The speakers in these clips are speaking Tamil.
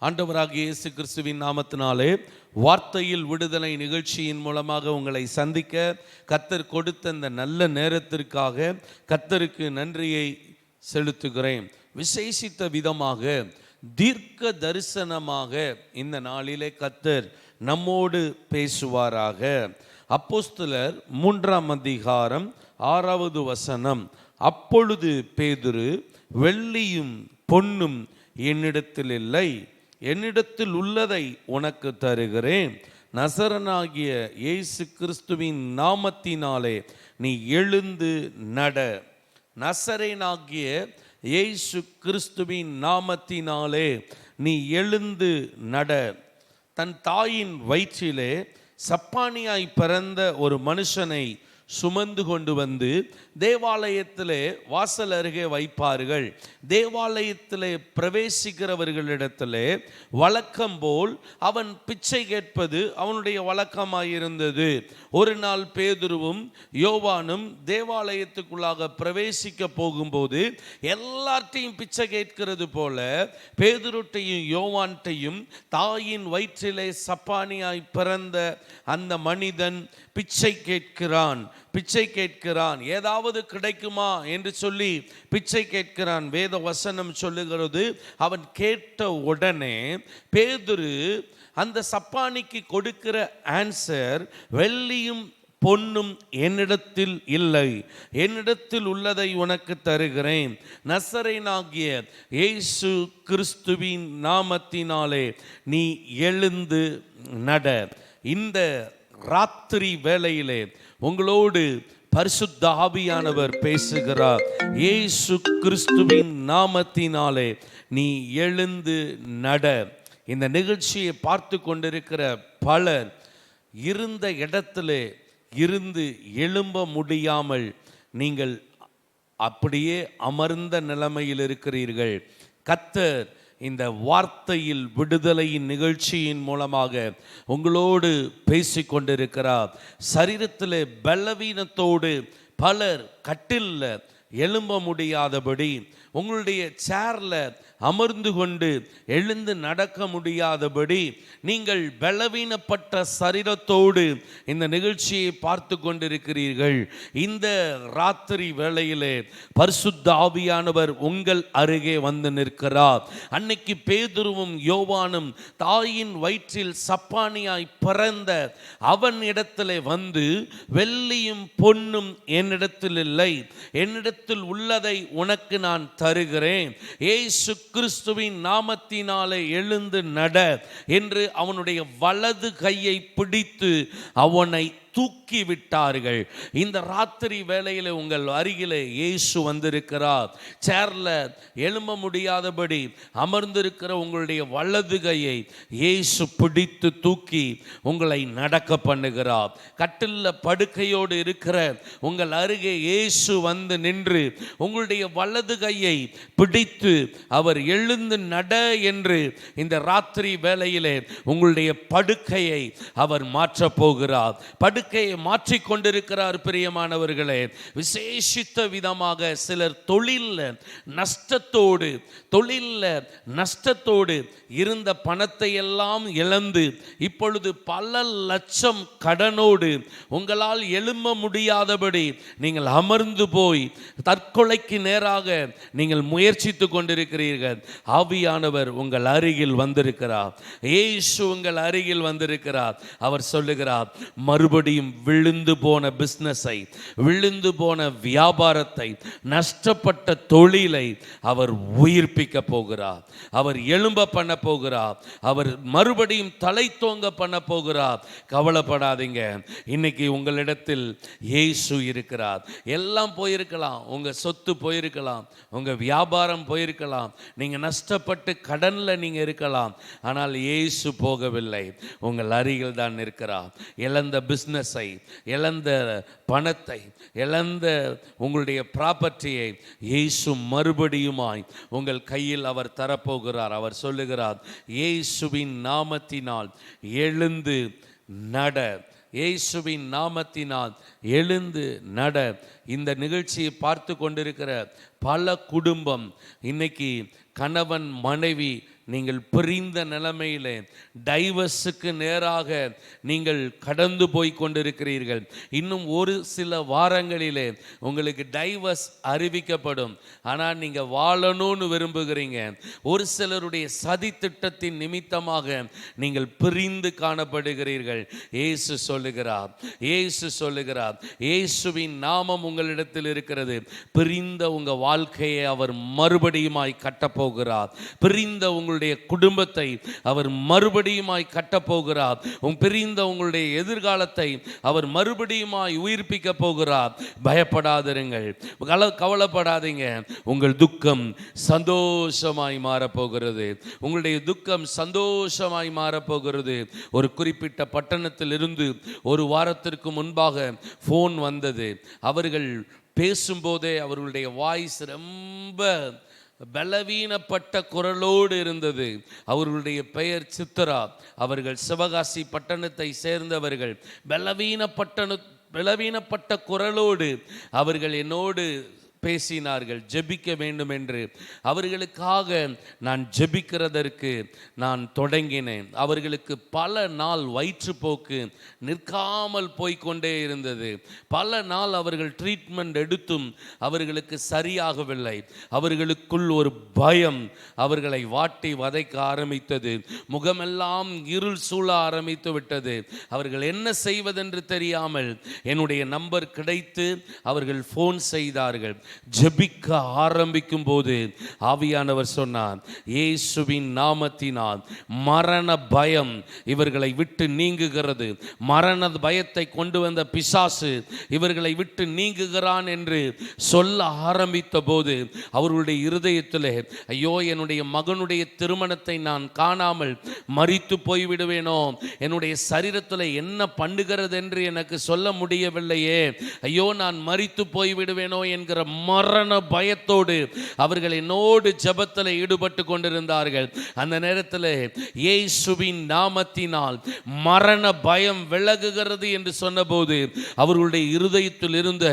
ஆண்டவராகிய இயேசு கிறிஸ்துவின் நாமத்தினாலே வார்த்தையில் விடுதலை நிகழ்ச்சியின் மூலமாக உங்களை சந்திக்க கர்த்தர் கொடுத்த இந்த நல்ல நேரத்திற்காக கர்த்தருக்கு நன்றியை செலுத்துகிறேன். விசேஷித்த விதமாக தீர்க்க தரிசனமாக இந்த நாளிலே கர்த்தர் நம்மோடு பேசுவாராக. அப்போஸ்தலர் 3ஆம் அதிகாரம் 6வது வசனம். அப்பொழுது பேதுரு, வெள்ளியும் பொன்னும் என்னிடத்தில் இல்லை, என்னிடத்தில் உள்ளதை உனக்கு தருகிறேன். நசரனாகிய இயேசு கிறிஸ்துவின் நாமத்தினாலே நீ எழுந்து நட. நசரேனாகிய இயேசு கிறிஸ்துவின் நாமத்தினாலே நீ எழுந்து நட. தன் தாயின் வயிற்றிலே சப்பானியாய் பிறந்த ஒரு மனுஷனை சுமந்து கொண்டு வந்து தேவாலயத்திலே வாசல் அருகே வைப்பார்கள். தேவாலயத்திலே பிரவேசிக்கிறவர்களிடத்திலே வழக்கம் போல் அவன் பிச்சை கேட்பது அவனுடைய வழக்கமாயிருந்தது. ஒரு நாள் பேதுருவும் யோவானும் தேவாலயத்துக்குள்ளாக பிரவேசிக்க போகும்போது எல்லார்ட்டையும் பிச்சை கேட்கிறது போல பேதுருட்டையும் யோவான்ட்டையும் தாயின் வயிற்றிலே சப்பானியாய் பிறந்த அந்த மனிதன் பிச்சை கேட்கிறான். ஏதாவது கிடைக்குமா என்று சொல்லி பிச்சை கேட்கிறான். வேத வசனம் சொல்லுகிறது, அவன் கேட்ட உடனே பேதுரு அந்த சப்பானிக்கு கொடுக்கிற ஆன்சர், வெள்ளியும் பொன்னும் என்னிடத்தில் இல்லை, என்னிடத்தில் உள்ளதை உனக்கு தருகிறேன். நசரேனாகிய இயேசு கிறிஸ்துவின் நாமத்தினாலே நீ எழுந்து நட. இந்த ராத்திரி வேளையிலே உங்களோடு பரிசுத்த ஆவியானவர் பேசுகிறார். இயேசு கிறிஸ்துவின் நாமத்தினாலே நீ எழுந்து நட. இந்த நிகழ்ச்சியை பார்த்து கொண்டிருக்கிற பலர் இருந்த இடத்திலே இருந்து எழும்ப முடியாமல் நீங்கள் அப்படியே அமர்ந்த நிலைமையில் இருக்கிறீர்கள். கர்த்தர் இந்த வார்த்தையில் விடுதலையின் நிகழ்ச்சியின் மூலமாக உங்களோடு பேசிக்கொண்டிருக்கிறார். சரீரத்தில் பலவீனத்தோடு பலர் கட்டில்ல எழும்ப முடியாதபடி, உங்களுடைய சேர்ல அமர்ந்து கொண்டு எழுந்து நடக்க முடியாதபடி நீங்கள் பலவீனப்பட்ட சரீரத்தோடு இந்த நிகழ்ச்சியை பார்த்து கொண்டிருக்கிறீர்கள். இந்த ராத்திரி வேளையிலே பரிசுத்த ஆவியானவர் உங்கள் அருகே வந்து நிற்கிறார். அன்னைக்கு பேதுருவும் யோவானும் தாயின் வயிற்றில் சப்பானியாய் பிறந்த அவன் இடத்திலே வந்து, வெள்ளியும் பொன்னும் என்னிடத்தில் இல்லை, என்னிடத்தில் உள்ளதை உனக்கு நான் தருகிறேன், இயேசு கிறிஸ்துவின் நாமத்தினாலே எழுந்து நட என்று அவனுடைய வலது கையை பிடித்து அவனை தூக்கி விட்டார்கள். இந்த ராத்திரி வேளையில் உங்கள் அருகிலே இயேசு வந்திருக்கிறார். சேர்ல எழும்ப முடியாதபடி அமர்ந்திருக்கிற உங்களுடைய வலது கையை இயேசு பிடித்து தூக்கி உங்களை நடக்க பண்ணுகிறார். கட்டில்ல படுக்கையோடு இருக்கிற உங்கள் அருகே இயேசு வந்து நின்று உங்களுடைய வலது கையை பிடித்து அவர் எழுந்து நட என்று இந்த ராத்திரி வேளையிலே உங்களுடைய படுக்கையை அவர் மாற்றப் போகிறார். படுக்கையை மாற்றிக்கொண்டிருக்கிறார். பிரியமானவர்களே, விசேஷித்த விதமாக சிலர் தொழில்ல நஷ்டத்தோடு இருந்த பணத்தை எல்லாம் இழந்து இப்பொழுது பல லட்சம் கடனோடு உங்களால் எழும்ப முடியாதபடி நீங்கள் அமர்ந்து போய் தற்கொலைக்கு நேராக நீங்கள் முயற்சித்து கொண்டிருக்கிறீர்கள். ஆவியானவர் உங்கள் அருகில் வந்திருக்கிறார். இயேசு உங்கள் அருகில் வந்திருக்கிறார். அவர் சொல்லுகிறார், மறுபடியும் விழுந்து போன பிஸ்னஸை, விழுந்து போன வியாபாரத்தை, நஷ்டப்பட்ட தொழிலை அவர் உயிர்ப்பிக்க போகிறார். அவர் எழும்ப பண்ண போகிறார். அவர் மறுபடியும் தலை தோங்க பண்ண போகிறார். கவலைப்படாதீங்க. இன்னைக்கு உங்களிடத்தில் இயேசு இருக்கிறார். எல்லாம் போயிருக்கலாம், உங்க சொத்து போயிருக்கலாம், உங்க வியாபாரம் போயிருக்கலாம், நீங்க நஷ்டப்பட்டு கடன்ல நீங்க இருக்கலாம். ஆனால் இயேசு போகவில்லை, உங்கள் அருகில் தான் இருக்கிறார். இழந்த பிஸ்னஸை, இழந்த பணத்தை, இழந்த உங்களுடைய ப்ராப்பர்ட்டியை இயேசு மறுபடியுமாய் உங்கள் கையில் அவர் தரப்போகிறார். அவர் சொல்லுகிறார், இயேசுவின் நாமத்தினால் எழுந்து நட, இயேசுவின் நாமத்தினால் எழுந்து நட. இந்த நிகழ்ச்சியை பார்த்து கொண்டிருக்கிற பல குடும்பம் இன்னைக்கு கணவன் மனைவி நீங்கள் பிரிந்த நிலைமையிலே டைவர்ஸுக்கு நேராக நீங்கள் கடந்து போய் கொண்டிருக்கிறீர்கள். இன்னும் ஒரு சில வாரங்களிலே உங்களுக்கு டைவர்ஸ் அறிவிக்கப்படும். ஆனால் நீங்கள் வாழணும்னு விரும்புகிறீங்க. ஒரு சிலருடைய சதி திட்டத்தின் நிமித்தமாக நீங்கள் பிரிந்து காணப்படுகிறீர்கள். இயேசு சொல்லுகிறார், இயேசு சொல்லுகிறார், இயேசுவின் நாமம் உங்களிடத்தில் இருக்கிறது. பிரிந்த உங்க வாழ்க்கையை அவர் மறுபடியுமாய் கட்டப்போகிறார். பிரிந்த உங்களுடைய குடும்பத்தை அவர் மறுபடியுமாய் கட்டப்போகிறார். பிரிந்த உங்களுடைய எதிர்காலத்தை அவர் மறுபடியுமாய் உயிர்ப்பிக்க போகிறார். பயப்படாதிருங்கள், கவலைப்படாதீங்க. உங்கள் துக்கம் சந்தோஷமாய் மாறப்போகிறது. உங்களுடைய துக்கம் சந்தோஷமாய் மாறப்போகிறது. ஒரு குறிப்பிட்ட பட்டணத்தில் இருந்து ஒரு வாரத்திற்கு முன்பாக ஃபோன் வந்தது. அவர்கள் பேசும்போதே அவர்களுடைய வாய்ஸ் ரொம்ப பலவீனப்பட்ட குரலோடு இருந்தது. அவர்களுடைய பெயர் சித்ரா. அவர்கள் சிவகாசி பட்டணத்தை சேர்ந்தவர்கள். பலவீனப்பட்ட குரலோடு அவர்கள் என்னோடு பேசினார்கள், ஜெபிக்க வேண்டும் என்று. அவர்களுக்காக நான் ஜெபிக்கிறதற்கு நான் தொடங்கினேன். அவர்களுக்கு பல நாள் வயிற்றுப்போக்கு நிற்காமல் போய்கொண்டே இருந்தது. பல நாள் அவர்கள் ட்ரீட்மெண்ட் எடுத்தும் அவர்களுக்கு சரியாகவில்லை. அவர்களுக்குள் ஒரு பயம் அவர்களை வாட்டி வதைக்க ஆரம்பித்தது. முகமெல்லாம் இருள் சூழ ஆரம்பித்து விட்டது. அவர்கள் என்ன செய்வதென்று தெரியாமல் என்னுடைய நம்பர் கிடைத்து அவர்கள் ஃபோன் செய்தார்கள். ஜெபிக்க ஆரம்பிக்கும் போது ஆவியானவர் சொன்னார், இயேசுவின் நாமத்தினால் மரண பயம் இவர்களை விட்டு நீங்குகிறது. மரண பயத்தை கொண்டு வந்த பிசாசு இவர்களை விட்டு நீங்குகிறான் என்று சொல்ல ஆரம்பித்த போது அவர்களுடைய இருதயத்திலே, ஐயோ, என்னுடைய மகனுடைய திருமணத்தை நான் காணாமல் மரித்து போய்விடுவேனோ, என்னுடைய சரீரத்தில் என்ன பண்ணுகிறது என்று எனக்கு சொல்ல முடியவில்லையே, ஐயோ நான் மரித்து போய்விடுவேனோ என்கிற மரண பயத்தோடு அவர்கள் என்னோடு ஜெபத்தில் ஈடுபட்டு கொண்டிருந்தார்கள். அந்த நேரத்தில் இயேசுவின் நாமத்தினால் மரண பயம் விலகுகிறது என்று சொன்னபோது அவர்களுடைய இருதயத்தில் இருந்த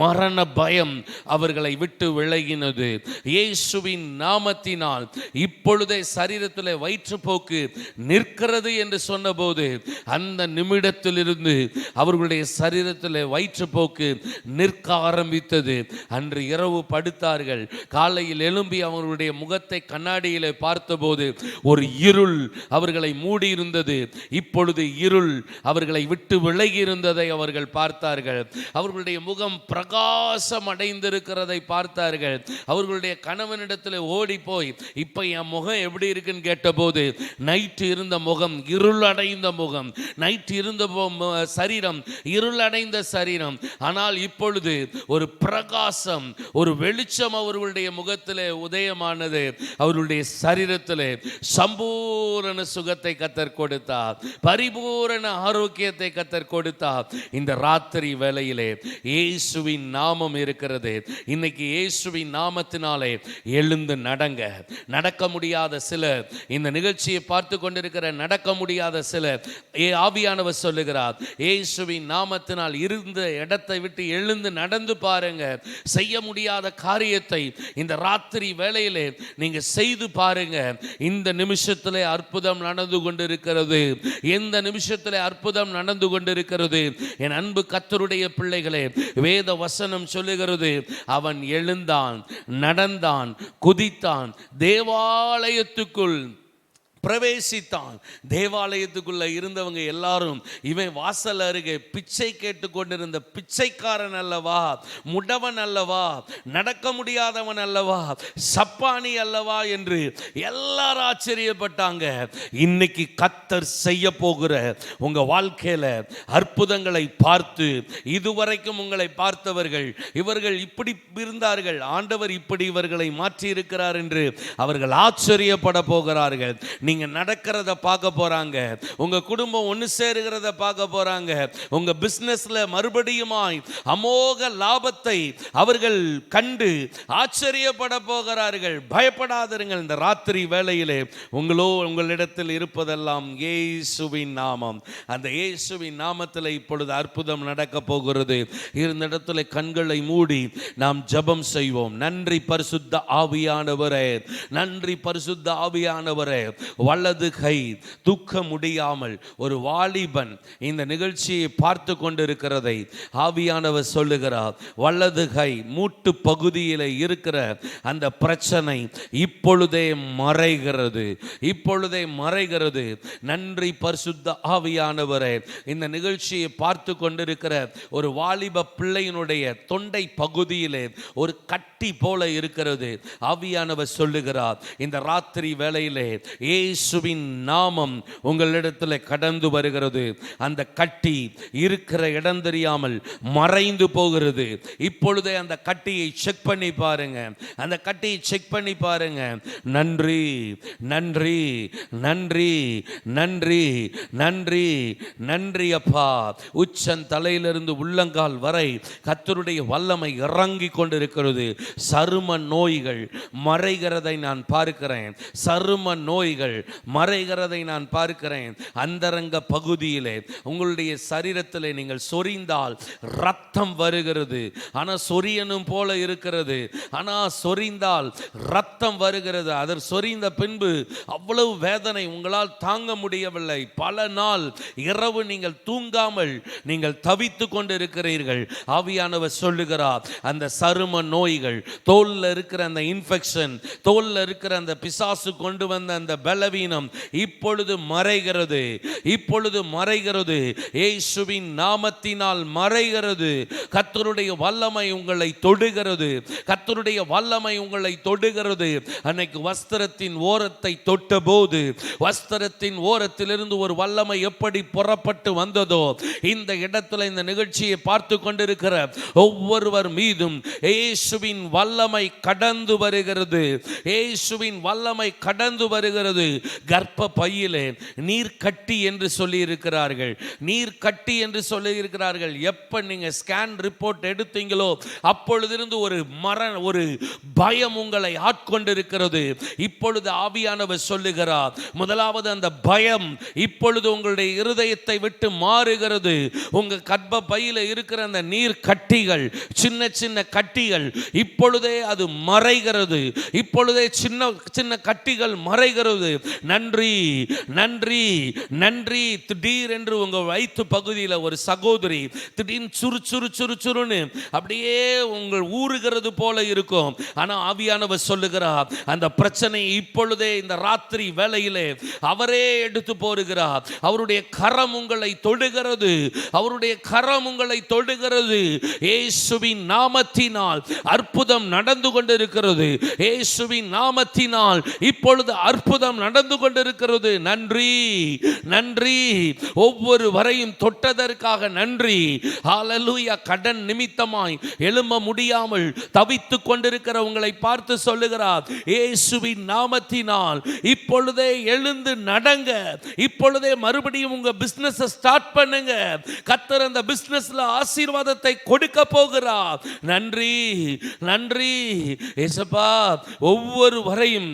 மரண பயம் அவர்களை விட்டு விலகினது. இயேசுவின் நாமத்தினால் இப்பொழுதே சரீரத்தில் வயிற்றுப்போக்கு நிற்கிறது என்று சொன்னபோது அந்த நிமிடத்திலிருந்து அவர்களுடைய சரீரத்தில் வயிற்றுப்போக்கு நிற்க ஆரம்பித்தது. அன்று இரவு படுத்தார்கள். காலையில் எழும்பி அவர்களுடைய முகத்தை கண்ணாடியிலே பார்த்தபோது ஒரு இருள் அவர்களை மூடி இருந்தது. இப்பொழுது இருள் அவர்களை விட்டு விலகி இருந்ததை அவர்கள் பார்த்தார்கள். அவர்களுடைய முகம் பிரகாசம் அடைந்திருக்கிறதை பார்த்தார்கள். அவர்களுடைய கணவனிடத்தில் ஓடி போய், இப்ப என் முகம் எப்படி இருக்குன்னு கேட்டபோது, நைட்டு இருந்த முகம் இருள் அடைந்த முகம், நைட்டு இருந்த சரீரம் இருள் அடைந்த சரீரம். ஆனால் இப்பொழுது ஒரு பிரகாசம், ஒரு வெளிச்சம் அவர்களுடைய முகத்திலே உதயமானது. அவர்களுடைய சரீரத்திலே சம்பூரண சுகத்தை கர்த்தர் கொடுத்தார். பரிபூரண ஆரோக்கியத்தை கர்த்தர் கொடுத்தார். இந்த ராத்திரி வேளையிலே இயேசுவின் நாமம் இருக்கிறது. இன்னைக்கு இயேசுவின் நாமத்தினாலே எழுந்து நடங்க. நடக்க முடியாத சிலர், இந்த நிகழ்ச்சியை பார்த்து கொண்டிருக்கிற நடக்க முடியாத சிலர், ஆவியானவர் சொல்லுகிறார், இயேசுவின் நாமத்தினால் இருந்த இடத்தை விட்டு எழுந்து நடந்து பாருங்க. செய்ய முடியாத காரியத்தை இந்த ராத்திரி வேளையிலே நீங்க செய்து பாருங்க. இந்த நிமிஷத்திலே அற்புதம் நடந்து கொண்டிருக்கிறது. எந்த நிமிஷத்திலே அற்புதம் நடந்து கொண்டிருக்கிறது. என் அன்பு கர்த்தருடைய பிள்ளைகளே, வேத வசனம் சொல்லுகிறது, அவன் எழுந்தான், நடந்தான், குதித்தான், தேவாலயத்துக்குள் பிரவேசித்தான். தேவாலயத்துக்குள்ள இருந்தவங்க எல்லாரும், இவன் வாசல் அருகே பிச்சை கேட்டு கொண்டிருந்த பிச்சைக்காரன் அல்லவா, முடவன் அல்லவா, நடக்க முடியாதவன் அல்லவா, சப்பானி அல்லவா என்று எல்லாரும் ஆச்சரியப்பட்டாங்க. இன்னைக்கு கர்த்தர் செய்ய போகிற உங்க வாழ்க்கையில அற்புதங்களை பார்த்து, இதுவரைக்கும் உங்களை பார்த்தவர்கள், இவர்கள் இப்படி இருந்தார்கள், ஆண்டவர் இப்படி இவர்களை மாற்றி இருக்கிறார் என்று அவர்கள் ஆச்சரியப்பட போகிறார்கள். நீங்க நடக்கிறத பார்க்க போறாங்க. உங்க குடும்பம் ஒன்று சேருகிறத பார்க்க போறாங்க. உங்க பிசினஸ்ல மறுபடியுமாய் அமோக லாபத்தை அவர்கள் கண்டு ஆச்சரியப்பட போகிறார்கள். பயப்படாதீர்கள். இந்த ராத்திரி வேளையிலே உங்களிடத்தில் இருப்பதெல்லாம் இயேசுவின் நாமம். அந்த இயேசுவின் நாமத்தில் இப்பொழுது அற்புதம் நடக்க போகிறது. இந்த இடத்துல கண்களை மூடி நாம் ஜெபம் செய்வோம். நன்றி பரிசுத்த ஆவியானவரே, நன்றி பரிசுத்த ஆவியானவரே. வலது கை தூக்க முடியாமல் ஒரு வாலிபன் இந்த நிகழ்ச்சியை பார்த்து கொண்டிருக்கிறதை ஆவியானவர் சொல்லுகிறார். வலது கை மூட்டு பகுதியில் இருக்கிற அந்த பிரச்சனை இப்பொழுதே மறைகிறது, இப்பொழுதே மறைகிறது. நன்றி பரிசுத்த ஆவியானவரே. இந்த நிகழ்ச்சியை பார்த்து கொண்டிருக்கிற ஒரு வாலிப பிள்ளையினுடைய தொண்டை பகுதியிலே ஒரு கட்டி போல இருக்கிறது. ஆவியானவர் சொல்லுகிறார், இந்த ராத்திரி வேளையிலே இயேசுவின் நாமம் உங்களிடத்தில் கடந்து வருகிறது. அந்த கட்டி இருக்கிற இடம் தெரியாமல் மறைந்து போகிறது. இப்பொழுதே அந்த கட்டியை செக் பண்ணி பாருங்க, அந்த கட்டியை செக் பண்ணி பாருங்க. நன்றி நன்றி நன்றி நன்றி நன்றி நன்றி அப்பா. உச்சன் தலையிலிருந்து உள்ளங்கால் வரை கர்த்தருடைய வல்லமை இறங்கி கொண்டிருக்கிறது. சரும நோய்கள் மறைகிறதை நான் பார்க்கிறேன். சரும நோய்கள் மறைகிறதை நான் பார்க்கிறேன். அந்தரங்க பகுதியிலே உங்களுடைய சரீரத்திலே நீங்கள் சொரிந்தால் ரத்தம் வருகிறது. ஆனால் சொரியனும் போல இருக்கிறது. ஆனால் சொரிந்தால் ரத்தம் வருகிறது. அதர் சொரிந்த பின்பு அவ்வளவு வேதனை உங்களால் தாங்க முடியவில்லை. பல நாள் இரவு நீங்கள் தூங்காமல் நீங்கள் தவித்து கொண்டிருக்கிறீர்கள். ஆவியானவர் சொல்லுகிறார், அந்த சரும நோய்கள், தோல்ல இருக்கிற அந்த இன்ஃபெக்ஷன், தோல்ல இருக்கிற அந்த பிசாசு கொண்டு வந்த அந்த பலவீனம் இப்பொழுது மறைகிறது, இப்பொழுது மறைகிறது. இயேசுவின் நாமத்தினால் மறைகிறது. கர்த்தருடைய வல்லமை உங்களை தொடுகிறது, கர்த்தருடைய வல்லமை உங்களை தொடுகிறது. அன்னைக்கு வஸ்திரத்தின் ஓரத்தை தொட்டபோது வஸ்திரத்தின் ஓரத்திலிருந்து ஒரு வல்லமை எப்படி புறப்பட்டு வந்ததோ, இந்த இடத்துல இந்த நிகழ்ச்சியை பார்த்து கொண்டிருக்கிற ஒவ்வொருவர் மீதும் இயேசுவின் வல்லமை கடந்து வருகிறது. இயேசுவின் வல்லமை கடந்து வருகிறது. கர்ப்ப பையிலே நீர் கட்டி என்று சொல்லி இருக்கிறார்கள், நீர் கட்டி என்று சொல்லி இருக்கிறார்கள். எப்ப நீங்க ஸ்கேன் ரிப்போர்ட் எடுத்தீங்களோ அப்பொழுதிருந்து ஒரு பயம் உங்களை ஆட்கொண்டிருக்கிறது. இப்பொழுது ஆவியானவர் சொல்லுகிறார், முதலாவது அந்த பயம் இப்பொழுது உங்களுடைய இருதயத்தை விட்டு மாறுகிறது. உங்க கர்ப்ப பையில இருக்கிற அந்த நீர் கட்டிகள், சின்ன சின்ன கட்டிகள், இப்பொழுதே அது மறைகிறது. இப்பொழுதே சின்ன சின்ன கட்டிகள் மறைகிறது. நன்றி நன்றி நன்றி. திடீர் என்று உங்க வயிற்று பகுதியில் ஒரு சகோதரி திடீர்னு சுறுசுறுன்னு அப்படியே உங்கள் ஊறுகிறது போல இருக்கும். ஆனால் ஆவியானவர் சொல்லுகிறார், அந்த பிரச்சனை இப்பொழுதே இந்த ராத்திரி வேளையிலே அவரே எடுத்து போடுகிறார். அவருடைய கரம் உங்களை தொடுகிறது, அவருடைய கரம் உங்களை தொடுகிறது. இயேசுவின் நாமத்தினால் அற்புதம் நடந்து கொண்டிருக்கிறது. இயேசுவின் நாமத்தினால் இப்பொழுது அற்புதம் நடந்து கொண்டிருக்கிறது. நன்றி நன்றி. ஒவ்வொரு வரையும் தொட்டதற்காக நன்றி. ஹல்லேலூயா. கடன் நிமித்தமாய் எழும்ப முடியாமல் தவித்துக் கொண்டிருக்கிற உங்களை பார்த்து சொல்லுகிறார், இயேசுவின் நாமத்தினால் இப்பொழுதே எழுந்து நடங்க. இப்பொழுதே மறுபடியும் உங்க பிசினஸ் ஸ்டார்ட் பண்ணுங்க. கர்த்தர் அந்த பிசினஸ்ல ஆசீர்வாதத்தை கொடுக்க போகிறார். நன்றி நன்றி இயேசுப்பா. ஒவ்வொரு வரையும்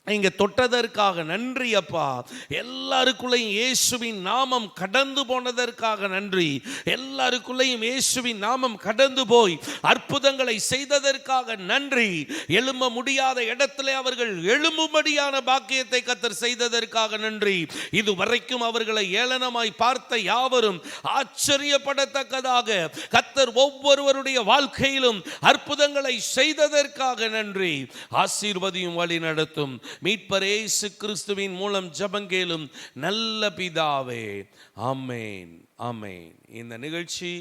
இங்க தொட்டதற்காக நன்றி அப்பா. எல்லாருக்குள்ளையும் இயேசுவின் நாமம் கடந்து போனதற்காக நன்றி. எல்லாருக்குள்ளையும் இயேசுவின் நாமம் கடந்து போய் அற்புதங்களை செய்ததற்காக நன்றி. எழும்ப முடியாத இடத்திலே அவர்கள் எழும்பும்படியான பாக்கியத்தை கர்த்தர் செய்ததற்காக நன்றி. இதுவரைக்கும் அவர்களை ஏளனமாய் பார்த்த யாவரும் ஆச்சரியப்படத்தக்கதாக கர்த்தர் ஒவ்வொருவருடைய வாழ்க்கையிலும் அற்புதங்களை செய்ததற்காக நன்றி. ஆசீர்வதியும் வழி நடத்தும் மீட்பர் இயேசு கிறிஸ்துவின் மூலம் ஜெபங்கேளும் நல்ல பிதாவே. ஆமென் ஆமென். இந்த நிகழ்ச்சி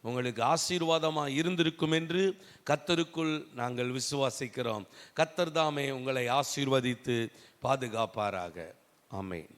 உங்களுக்கு ஆசீர்வாதமாக இருந்திருக்கும் என்று கர்த்தருக்குள் நாங்கள் விசுவாசிக்கிறோம். கர்த்தர் தாமே உங்களை ஆசீர்வதித்து பாதுகாப்பாராக. ஆமென்.